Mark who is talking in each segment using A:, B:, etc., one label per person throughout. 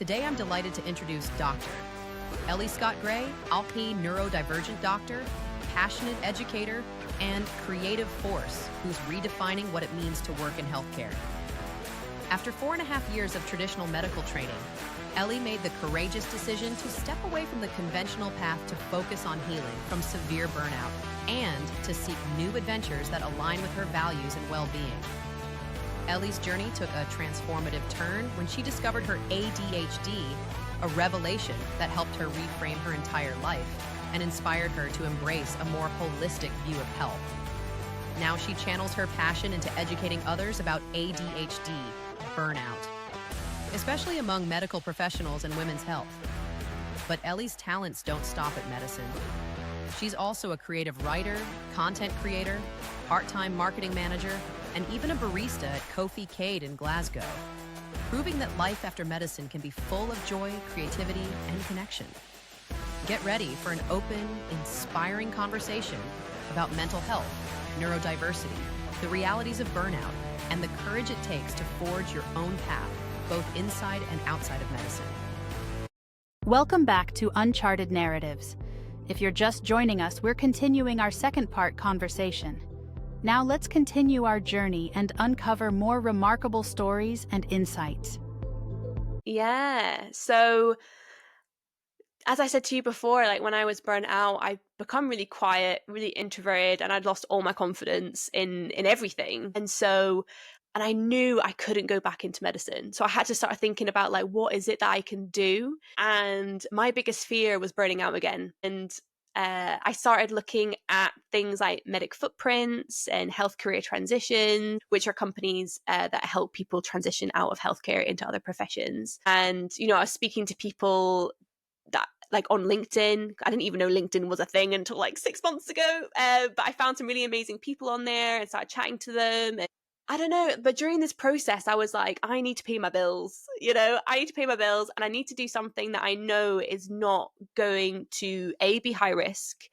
A: Today I'm delighted to introduce Dr. Ellie Scott-Gray, Alpine neurodivergent doctor, passionate educator, and creative force who's redefining what it means to work in healthcare. After 4.5 years of traditional medical training, Ellie made the courageous decision to step away from the conventional path to focus on healing from severe burnout and to seek new adventures that align with her values and well-being. Ellie's journey took a transformative turn when she discovered her ADHD, a revelation that helped her reframe her entire life and inspired her to embrace a more holistic view of health. Now she channels her passion into educating others about ADHD, burnout, especially among medical professionals and women's health. But Ellie's talents don't stop at medicine. She's also a creative writer, content creator, part-time marketing manager, and even a barista at Coffee Cade in Glasgow, proving that life after medicine can be full of joy, creativity, and connection. Get ready for an open, inspiring conversation about mental health, neurodiversity, the realities of burnout, and the courage it takes to forge your own path, both inside and outside of medicine.
B: Welcome back to Uncharted Narratives. If you're just joining us, we're continuing our second part conversation. Now let's continue our journey and uncover more remarkable stories and insights.
C: Yeah. So as I said to you before, like when I was burnt out, I become really quiet, really introverted, and I'd lost all my confidence in everything. And I knew I couldn't go back into medicine. So I had to start thinking about like, what is it that I can do? And my biggest fear was burning out again. And I started looking at things like medic footprints and health career transition, which are companies that help people transition out of healthcare into other professions. And, I was speaking to people that like on LinkedIn. I didn't even know LinkedIn was a thing until like 6 months ago. But I found some really amazing people on there and started chatting to them. And I don't know, but during this process, I was like, I need to pay my bills, I need to pay my bills and I need to do something that I know is not going to A, be high risk,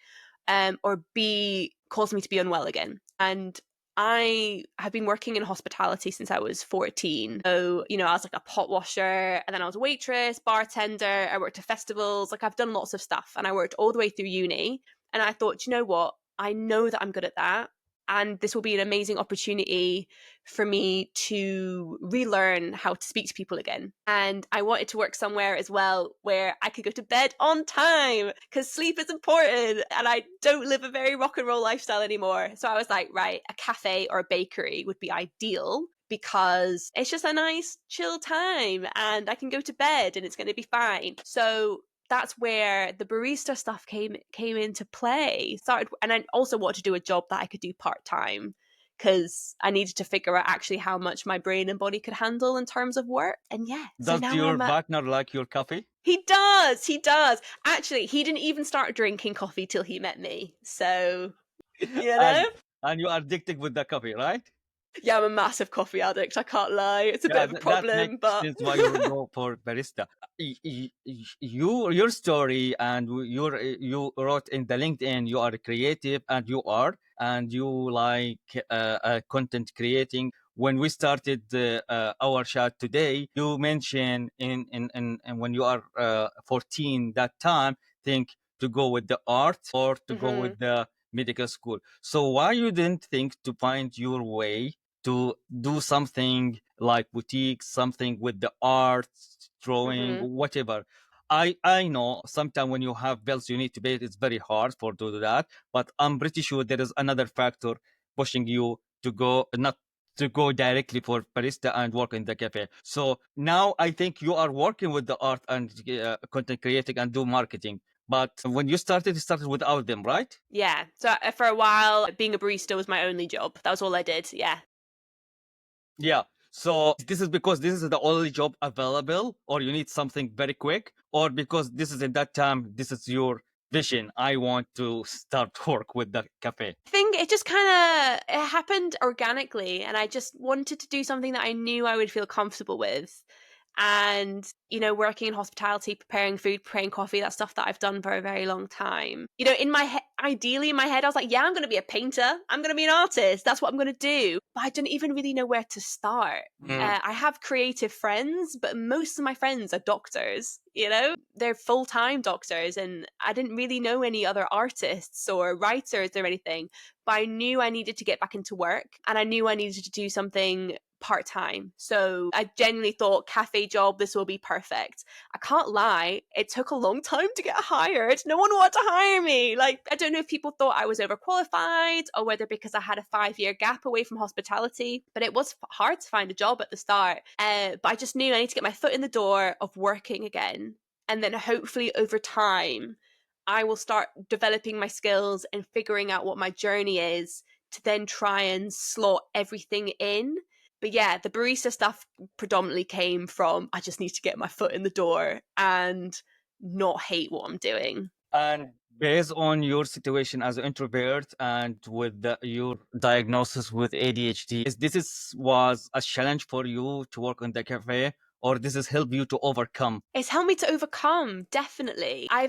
C: or B, cause me to be unwell again. And I have been working in hospitality since I was 14. So, I was like a pot washer and then I was a waitress, bartender. I worked at festivals. Like I've done lots of stuff and I worked all the way through uni. And I thought, you know what? I know that I'm good at that. And this will be an amazing opportunity for me to relearn how to speak to people again. And I wanted to work somewhere as well where I could go to bed on time because sleep is important. And I don't live a very rock and roll lifestyle anymore. So I was like, right, a cafe or a bakery would be ideal because it's just a nice chill time and I can go to bed and it's going to be fine. So that's where the barista stuff came into play. And I also wanted to do a job that I could do part-time because I needed to figure out actually how much my brain and body could handle in terms of work. And yeah.
D: Does your partner like your coffee?
C: He does. Actually, he didn't even start drinking coffee till he met me. So,
D: And you are addicted with the coffee, right?
C: Yeah, I'm a massive coffee addict. I can't lie. It's a bit of a problem, but
D: that's why you go for barista. Your story and you wrote in the LinkedIn. You are creative, and you like content creating. When we started our chat today, you mentioned in when you are 14 that time, think to go with the art or to go with the medical school. So why you didn't think to find your way to do something like boutique, something with the art, drawing, whatever? I know sometimes when you have bills you need to pay, it's very hard to do that. But I'm pretty sure there is another factor pushing you to go, not to go directly for barista and work in the cafe. So now I think you are working with the art and content creating and do marketing. But when you started without them, right?
C: Yeah. So for a while, being a barista was my only job. That was all I did. Yeah.
D: Yeah. So this is because this is the only job available, or you need something very quick, or because this is at that time, this is your vision. I want to start work with the cafe.
C: I think it just it happened organically, and I just wanted to do something that I knew I would feel comfortable with. and, working in hospitality, preparing food, preparing coffee, that's stuff that I've done for a very long time. In my head, ideally in my head, I was like, yeah, I'm going to be a painter. I'm going to be an artist. That's what I'm going to do. But I didn't even really know where to start. I have creative friends, but most of my friends are doctors, they're full-time doctors, and I didn't really know any other artists or writers or anything, but I knew I needed to get back into work, and I knew I needed to do something part-time. So I genuinely thought, cafe job, this will be perfect. I can't lie, it took a long time to get hired. No one wanted to hire me. Like, I don't know if people thought I was overqualified or whether because I had a 5-year gap away from hospitality, but it was hard to find a job at the start. But I just knew I need to get my foot in the door of working again. And then hopefully over time, I will start developing my skills and figuring out what my journey is to then try and slot everything in. But yeah, the barista stuff predominantly came from, I just need to get my foot in the door and not hate what I'm doing.
D: And based on your situation as an introvert and with your diagnosis with ADHD, was a challenge for you to work in the cafe, or this has helped you to overcome?
C: It's helped me to overcome, definitely. I've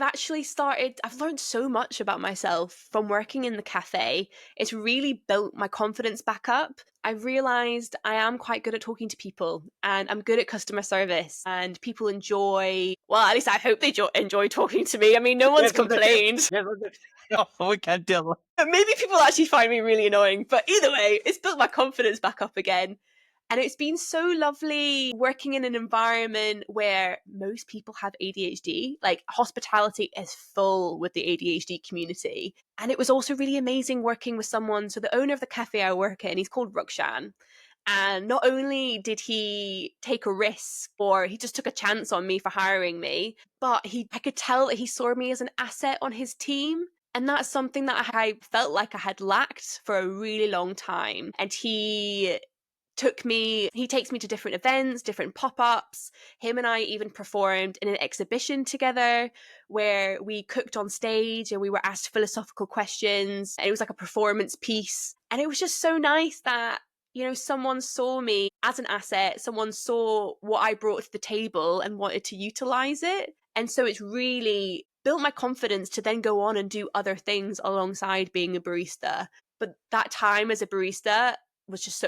C: learned so much about myself from working in the cafe. It's really built my confidence back up. I've realized I am quite good at talking to people, and I'm good at customer service, and people enjoy, well, at least I hope they enjoy talking to me. I mean, no one's complained.
D: We can't tell.
C: Maybe people actually find me really annoying, but either way, it's built my confidence back up again. And it's been so lovely working in an environment where most people have ADHD. Like, hospitality is full with the ADHD community. And it was also really amazing working with someone. So the owner of the cafe I work in, he's called Rukshan. And not only did he take a risk, or he just took a chance on me for hiring me, but I could tell that he saw me as an asset on his team. And that's something that I felt like I had lacked for a really long time. And he takes me to different events, different pop-ups. Him and I even performed in an exhibition together where we cooked on stage and we were asked philosophical questions, and it was like a performance piece. And it was just so nice that, someone saw me as an asset, someone saw what I brought to the table and wanted to utilize it. And so it's really built my confidence to then go on and do other things alongside being a barista. But that time as a barista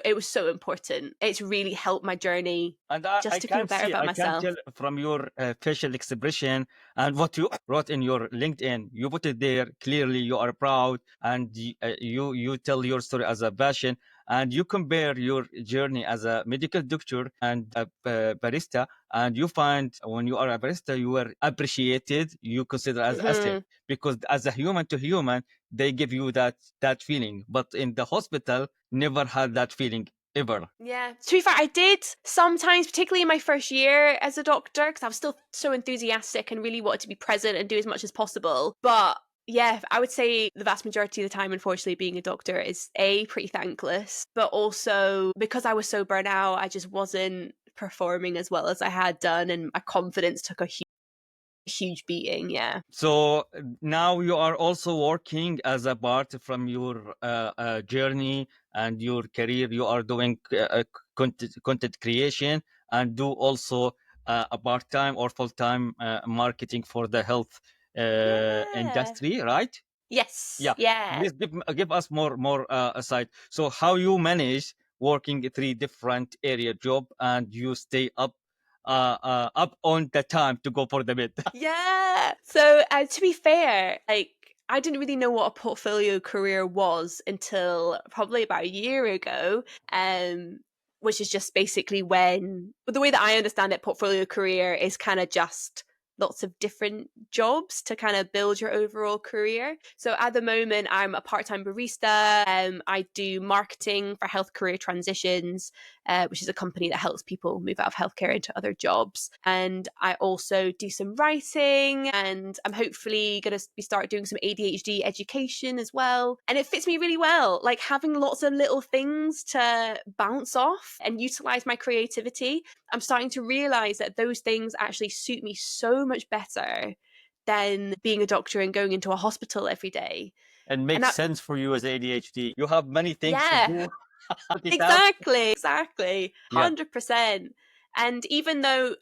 C: it was so important. It's really helped my journy,
D: and
C: just to feel better about myself.
D: I can tell from your facial expression and what you wrote in your LinkedIn. You put it there clearly. You are proud, and you tell your story as a passion, and you compare your journey as a medical doctor and a barista, and you find when you are a barista, you were appreciated. You consider as asset, because as a human to human, they give you that feeling. But in the hospital, never had that feeling ever.
C: Yeah. To be fair, I did sometimes, particularly in my first year as a doctor, because I was still so enthusiastic and really wanted to be present and do as much as possible. But yeah, I would say the vast majority of the time, unfortunately, being a doctor is pretty thankless, but also because I was so burnt out, I just wasn't performing as well as I had done, and my confidence took a huge beating. Yeah.
D: So now you are also working as a part from your journey and your career. You are doing content creation and do also a part-time or full-time marketing for the health industry, right?
C: Yes.
D: Yeah. Please give us more aside. So how you manage working 3 different area job and you stay up on the time to go for the bid?
C: Yeah. So to be fair, I didn't really know what a portfolio career was until probably about a year ago, which is just basically when, the way that I understand it, portfolio career is kind of just lots of different jobs to kind of build your overall career. So at the moment, I'm a part-time barista. I do marketing for Health Career Transitions, which is a company that helps people move out of healthcare into other jobs. And I also do some writing, and I'm hopefully going to start doing some ADHD education as well. And it fits me really well, like having lots of little things to bounce off and utilize my creativity. I'm starting to realize that those things actually suit me so much better than being a doctor and going into a hospital every day.
D: And makes sense for you as ADHD. You have many things to do.
C: Exactly. 100%. And even though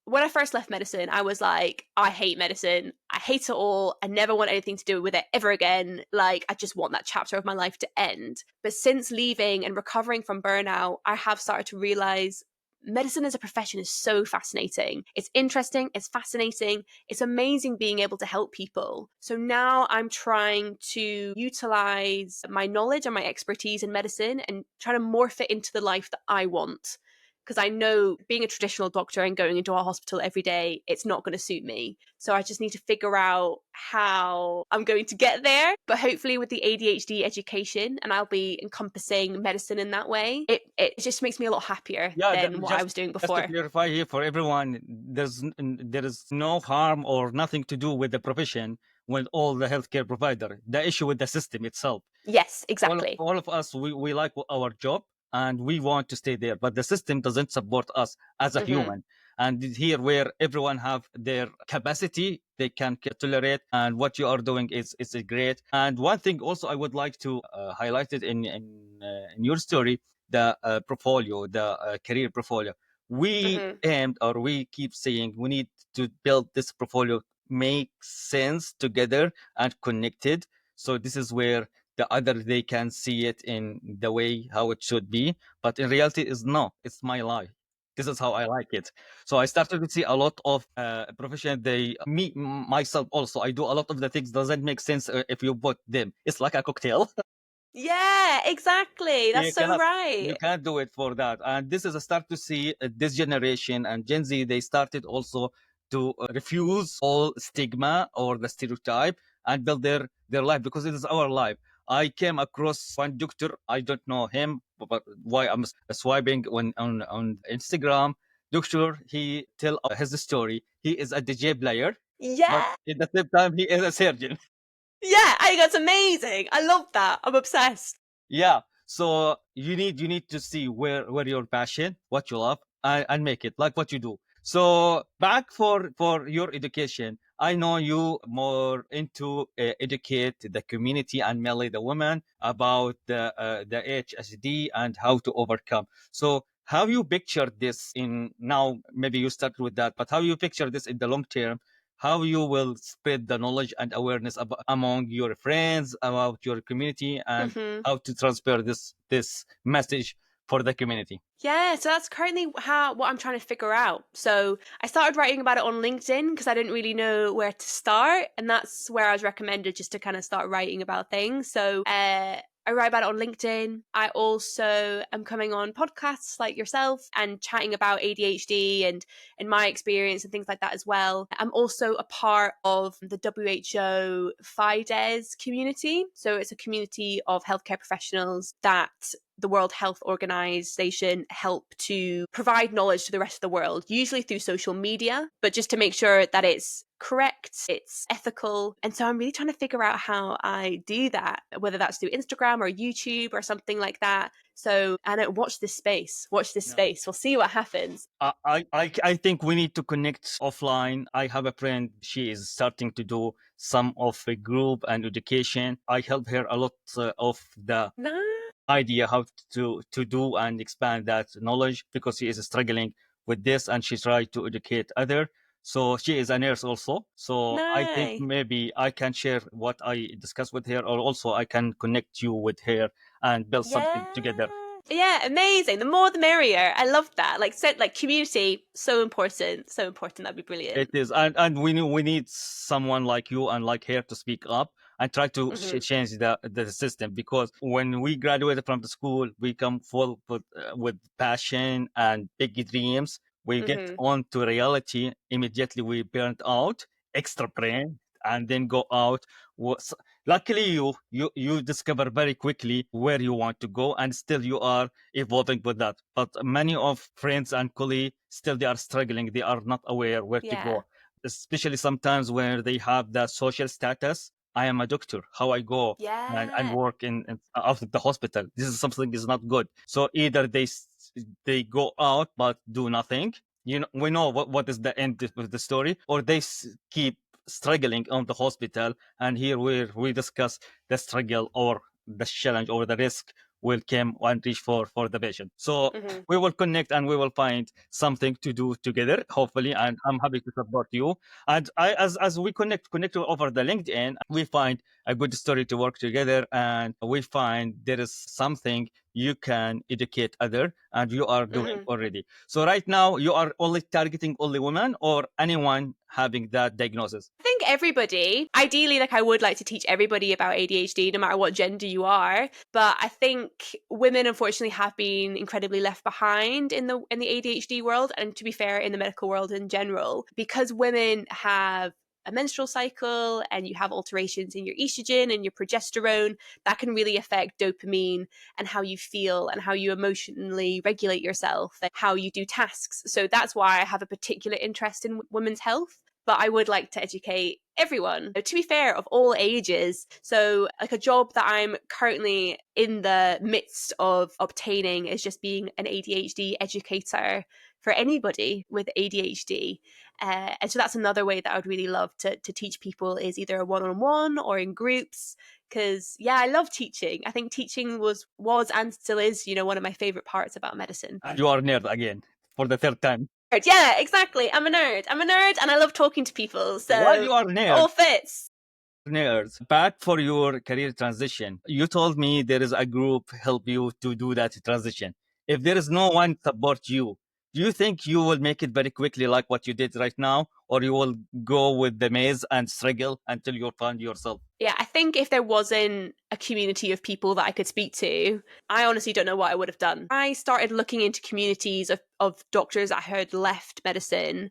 C: when I first left medicine, I was like, I hate medicine. I hate it all. I never want anything to do with it ever again. Like, I just want that chapter of my life to end. But since leaving and recovering from burnout, I have started to realize medicine as a profession is so fascinating. It's interesting. It's fascinating. It's amazing being able to help people. So now I'm trying to utilize my knowledge and my expertise in medicine and try to morph it into the life that I want, because I know being a traditional doctor and going into a hospital every day, it's not going to suit me. So I just need to figure out how I'm going to get there. But hopefully with the ADHD education, and I'll be encompassing medicine in that way, it just makes me a lot happier than what I was doing
D: Just to
C: before.
D: clarify here for everyone, there is no harm or nothing to do with the profession with all the healthcare provider. The issue with the system itself.
C: Yes, exactly.
D: All of us, we like our job and we want to stay there, but the system doesn't support us as a human. And here where everyone have their capacity, they can tolerate, and what you are doing is great. And one thing also I would like to highlight it in your story, the portfolio, the career portfolio. We aimed, or we keep saying, we need to build this portfolio make sense together and connected. So this is where the other, they can see it in the way how it should be, but in reality is no, it's my life, this is how I like it. So I started to see a lot of profession, they me myself also, I do a lot of the things doesn't make sense if you put them, it's like a cocktail.
C: Yeah, exactly. That's
D: you
C: so
D: cannot
C: right.
D: you can't do it for that. And this is a start to see this generation and Gen Z, they started also to refuse all stigma or the stereotype and build their life, because it is our life. I came across one doctor, I don't know him, but why I'm swiping on Instagram. Doctor, he tell his story, he is a DJ player, but
C: Yeah.
D: at the same time he is a surgeon.
C: Yeah, I think that's amazing. I love that. I'm obsessed.
D: Yeah, so you need to see where your passion, what you love, and make it like what you do. So back for your education, I know you more into educate the community and mainly the women about the HSD and how to overcome. So how you picture this in now, maybe you start with that, but how you picture this in the long term, how you will spread the knowledge and awareness among your friends, about your community, and how to transfer this message for the community.
C: Yeah, so that's currently what I'm trying to figure out. So I started writing about it on LinkedIn because I didn't really know where to start, and that's where I was recommended just to kind of start writing about things. So I write about it on LinkedIn. I also am coming on podcasts like yourself and chatting about ADHD and my experience and things like that as well. I'm also a part of the WHO FIDES community. So it's a community of healthcare professionals that the World Health Organization help to provide knowledge to the rest of the world, usually through social media, but just to make sure that it's correct, it's ethical. And so I'm really trying to figure out how I do that, whether that's through Instagram or YouTube or something like that. So, and watch this space. Watch this space. We'll see what happens.
D: I think we need to connect offline. I have a friend, she is starting to do some of a group and education. I help her a lot of the idea how to do and expand that knowledge, because she is struggling with this and she tried to educate other. So she is a nurse also. So I think maybe I can share what I discussed with her, or also I can connect you with her and build something together.
C: Yeah, amazing. The more the merrier. I love that. Like said, like community, so important. So important. That'd be brilliant.
D: It is, and we need someone like you and like her to speak up and try to change the system, because when we graduated from the school, we come full with passion and big dreams. We get on to reality immediately. We burnt out, extra brain, and then go out. Luckily, you discover very quickly where you want to go, and still you are evolving with that. But many of friends and colleagues still, they are struggling. They are not aware where to go, especially sometimes when they have the social status. I am a doctor. How I go and work in out of the hospital. This is something is not good. So either they go out but do nothing. You know, we know what is the end of the story, or they keep struggling on the hospital. And here we discuss the struggle or the challenge or the risk will come and reach for the patient. So
C: Mm-hmm.
D: we will connect and we will find something to do together, hopefully. And I'm happy to support you. And as we connect over the LinkedIn, we find a good story to work together, and we find there is something you can educate other, and you are doing already. So right now you are only targeting only women or anyone having that diagnosis?
C: I think everybody, ideally, like I would like to teach everybody about ADHD, no matter what gender you are. But I think women, unfortunately, have been incredibly left behind in the ADHD world, and to be fair, in the medical world in general, because women have a menstrual cycle and you have alterations in your estrogen and your progesterone that can really affect dopamine and how you feel and how you emotionally regulate yourself and how you do tasks. So that's why I have a particular interest in women's health. But I would like to educate everyone, to be fair, of all ages. So like a job that I'm currently in the midst of obtaining is just being an ADHD educator for anybody with ADHD. And so that's another way that I would really love to teach people, is either a one-on-one or in groups. Because yeah, I love teaching. I think teaching was and still is, one of my favorite parts about medicine.
D: And you are a nerd again for the third time.
C: Yeah, exactly. I'm a nerd and I love talking to people. So
D: while you are nerd,
C: all fits.
D: Nerds, back for your career transition. You told me there is a group help you to do that transition. If there is no one support you, do you think you will make it very quickly like what you did right now? Or you will go with the maze and struggle until you find yourself?
C: Yeah, I think if there wasn't a community of people that I could speak to, I honestly don't know what I would have done. I started looking into communities of doctors I heard left medicine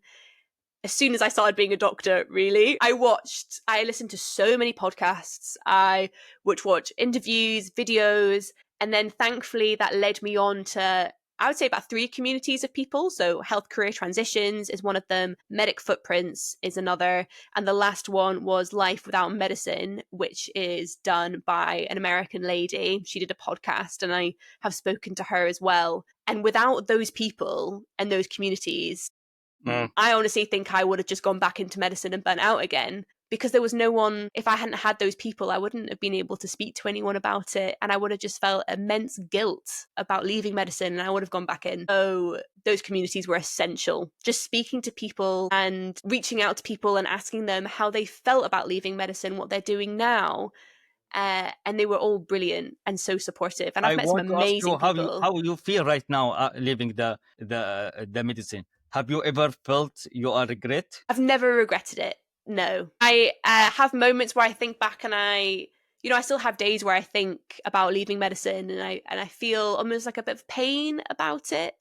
C: as soon as I started being a doctor, really. I listened to so many podcasts. I would watch interviews, videos, and then thankfully that led me on to, I would say, about 3 communities of people. So Health Career Transitions is one of them, Medic Footprints is another, and the last one was Life Without Medicine, which is done by an American lady. She did a podcast and I have spoken to her as well. And without those people and those communities, I honestly think I would have just gone back into medicine and burnt out again, because there was no one. If I hadn't had those people, I wouldn't have been able to speak to anyone about it. And I would have just felt immense guilt about leaving medicine, and I would have gone back in. So those communities were essential. Just speaking to people and reaching out to people and asking them how they felt about leaving medicine, what they're doing now. And they were all brilliant and so supportive. And I've met some amazing people.
D: How you feel right now leaving the medicine? Have you ever felt you are regret?
C: I've never regretted it. No. I have moments where I think back and I still have days where I think about leaving medicine and I feel almost like a bit of pain about it,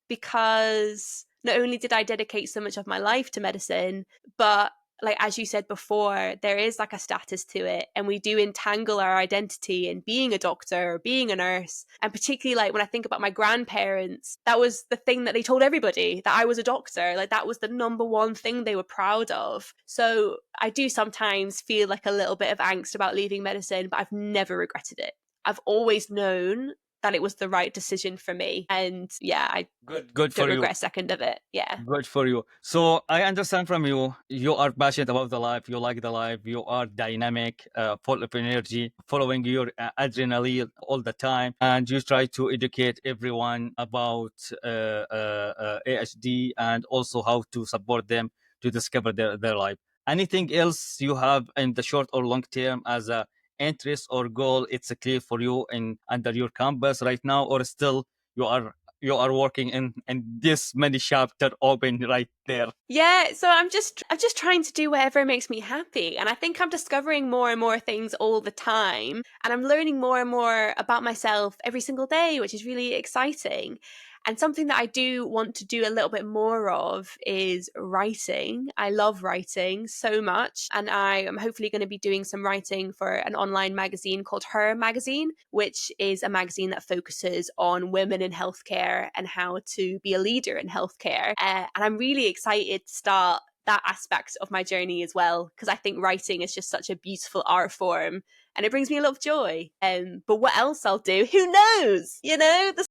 C: because not only did I dedicate so much of my life to medicine, but like, as you said before, there is like a status to it, and we do entangle our identity in being a doctor or being a nurse. And particularly like when I think about my grandparents, that was the thing that they told everybody, that I was a doctor. Like that was the number one thing they were proud of. So I do sometimes feel like a little bit of angst about leaving medicine, but I've never regretted it. I've always known that it was the right decision for me. And yeah, I
D: good for
C: don't
D: you.
C: regret a second of it. Yeah.
D: Good for you. So I understand from you, you are passionate about the life, you like the life, you are dynamic, full of energy, following your adrenaline all the time, and you try to educate everyone about ADHD and also how to support them to discover their life. Anything else you have in the short or long term as a interest or goal? It's clear for you in under your campus right now, or still you are working in this many chapter open right there?
C: Yeah, so I'm just trying to do whatever makes me happy, and I think I'm discovering more and more things all the time, and I'm learning more and more about myself every single day, which is really exciting. And something that I do want to do a little bit more of is writing. I love writing so much, and I am hopefully going to be doing some writing for an online magazine called Her Magazine, which is a magazine that focuses on women in healthcare and how to be a leader in healthcare. And I'm really excited to start that aspect of my journey as well, because I think writing is just such a beautiful art form and it brings me a lot of joy. But what else I'll do, who knows? The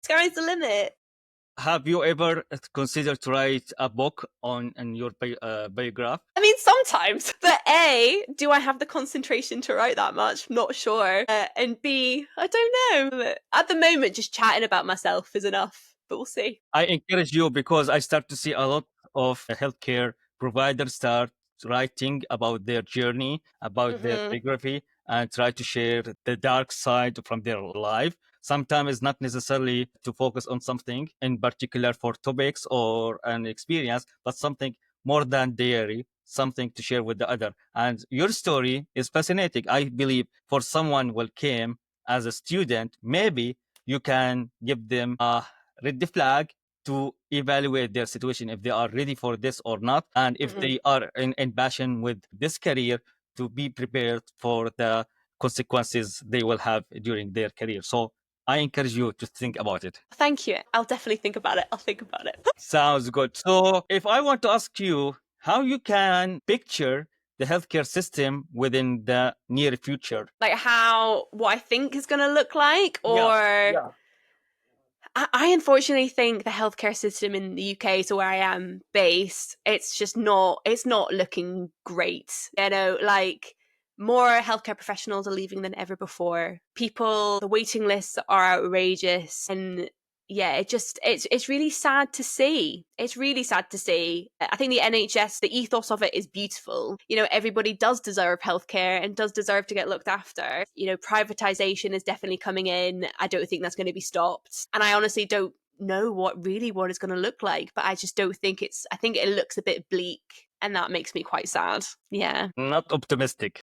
C: sky's the limit.
D: Have you ever considered to write a book on your biograph?
C: I mean, sometimes. But A, do I have the concentration to write that much? Not sure. And B, I don't know. At the moment, just chatting about myself is enough, but we'll see.
D: I encourage you because I start to see a lot of healthcare providers start writing about their journey, about their biography, and try to share the dark side from their life. Sometimes it's not necessarily to focus on something in particular for topics or an experience, but something more than dairy, something to share with the other. And your story is fascinating. I believe for someone who came as a student, maybe you can give them a red flag to evaluate their situation if they are ready for this or not, and if they are in passion with this career, to be prepared for the consequences they will have during their career. So I encourage you to think about it.
C: Thank you. I'll definitely think about it. I'll think about it.
D: Sounds good. So if I want to ask you how you can picture the healthcare system within the near future.
C: Like what I think is going to look like, or
D: Yeah.
C: I unfortunately think the healthcare system in the UK, so where I am based, it's not looking great. You know, like more healthcare professionals are leaving than ever before. The waiting lists are outrageous, and yeah, it's really sad to see. It's really sad to see. I think the NHS, the ethos of it is beautiful. You know, everybody does deserve healthcare and does deserve to get looked after. You know, privatization is definitely coming in. I don't think that's going to be stopped. And I honestly don't know what it's going to look like, but I just don't think I think it looks a bit bleak, and that makes me quite sad. Yeah.
D: Not optimistic.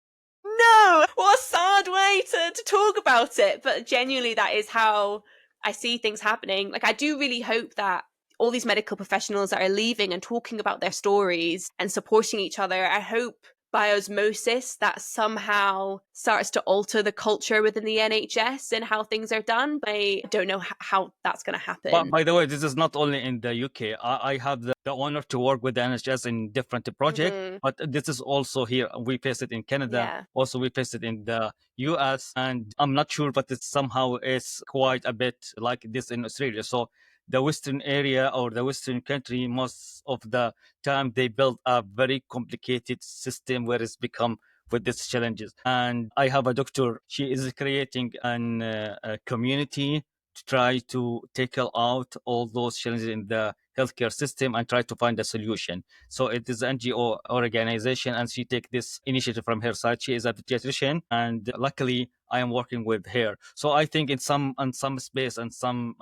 C: No, what a sad way to talk about it. But genuinely, that is how I see things happening. Like, I do really hope that all these medical professionals that are leaving and talking about their stories and supporting each other, I hope by osmosis that somehow starts to alter the culture within the NHS and how things are done. But I don't know how that's going to happen.
D: But by the way, this is not only in the UK. I have the honor to work with the NHS in different projects, but this is also here. We face it in Canada.
C: Yeah.
D: Also, we face it in the US. And I'm not sure, but it's somehow is quite a bit like this in Australia. So the Western area or the Western country, most of the time, they build a very complicated system where it's become with these challenges. And I have a doctor. She is creating a community to try to tackle out all those challenges in the healthcare system and try to find a solution. So it is an NGO organization, and she take this initiative from her side. She is a pediatrician, and luckily I am working with her. So I think in some space and some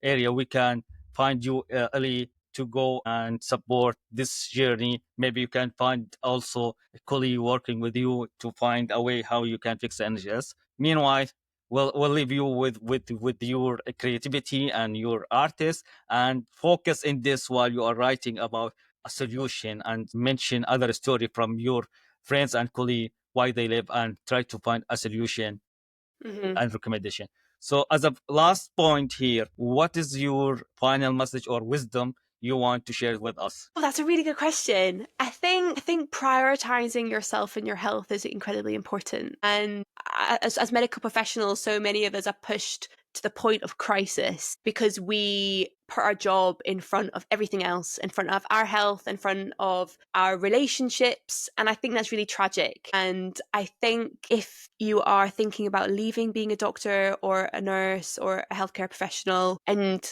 D: area we can find you, Ellie, to go and support this journey. Maybe you can find also a colleague working with you to find a way how you can fix the NHS. Meanwhile, we'll leave you with your creativity and your artist, and focus in this while you are writing about a solution, and mention other story from your friends and colleagues why they live, and try to find a solution and recommendation. So as a last point here, what is your final message or wisdom you want to share with us?
C: Oh, that's a really good question. I think prioritizing yourself and your health is incredibly important. And as medical professionals, so many of us are pushed to the point of crisis because we put our job in front of everything else, in front of our health, in front of our relationships. And I think that's really tragic. And I think if you are thinking about leaving being a doctor or a nurse or a healthcare professional, and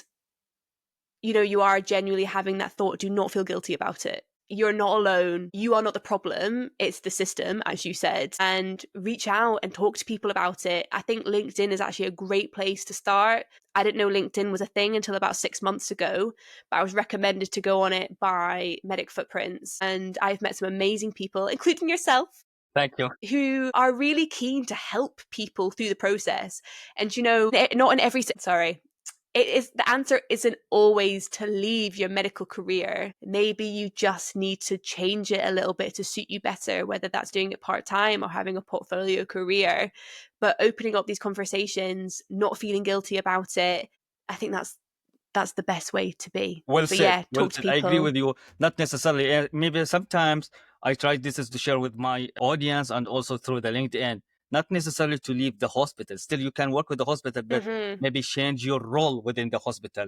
C: you know, you are genuinely having that thought, do not feel guilty about it. You're not alone. You are not the problem. It's the system, as you said. And reach out and talk to people about it. I think LinkedIn is actually a great place to start. I didn't know LinkedIn was a thing until about 6 months ago, but I was recommended to go on it by Medic Footprints. And I've met some amazing people, including yourself.
D: Thank you.
C: Who are really keen to help people through the process. And, you know, not in every... Sorry. The answer isn't always to leave your medical career. Maybe you just need to change it a little bit to suit you better, whether that's doing it part-time or having a portfolio career. But opening up these conversations, not feeling guilty about it, I think that's the best way to be.
D: Well
C: but
D: said.
C: Yeah,
D: well
C: talk to
D: said.
C: people.
D: I agree with you. Not necessarily. Maybe sometimes I try this is to share with my audience and also through the LinkedIn. not necessarily to leave the hospital. Still, you can work with the hospital, but maybe change your role within the hospital.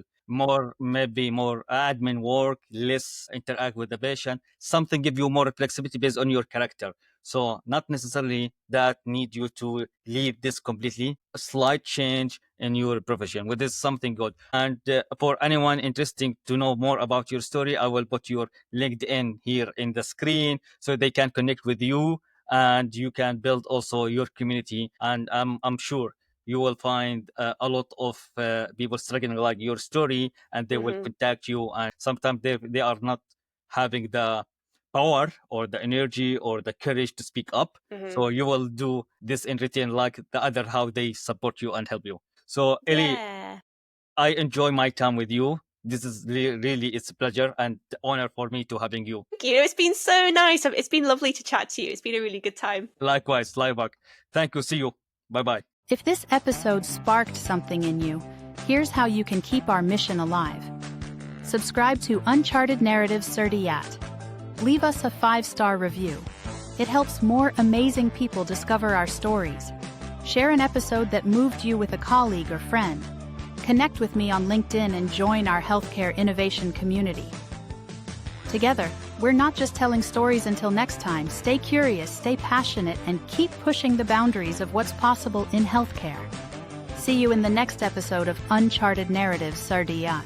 D: Maybe more admin work, less interact with the patient, something give you more flexibility based on your character. So not necessarily that need you to leave this completely. A slight change in your profession, which is something good. And for anyone interested to know more about your story, I will put your LinkedIn here in the screen so they can connect with you and you can build also your community. And I'm sure you will find a lot of people struggling like your story, and they will contact you. And sometimes they are not having the power or the energy or the courage to speak up. So you will do this in return, like the other, how they support you and help you. So Ellie, I enjoy my time with you. This is really, it's a pleasure and honor for me to having you.
C: Thank you. It's been so nice. It's been lovely to chat to you. It's been a really good time.
D: Likewise, Livak. Thank you. See you. Bye-bye.
B: If this episode sparked something in you, here's how you can keep our mission alive. Subscribe to Uncharted Narratives Certiat. Leave us a 5-star review. It helps more amazing people discover our stories. Share an episode that moved you with a colleague or friend. Connect with me on LinkedIn and join our healthcare innovation community. Together, we're not just telling stories. Until next time, stay curious, stay passionate, and keep pushing the boundaries of what's possible in healthcare. See you in the next episode of Uncharted Narratives Certiat.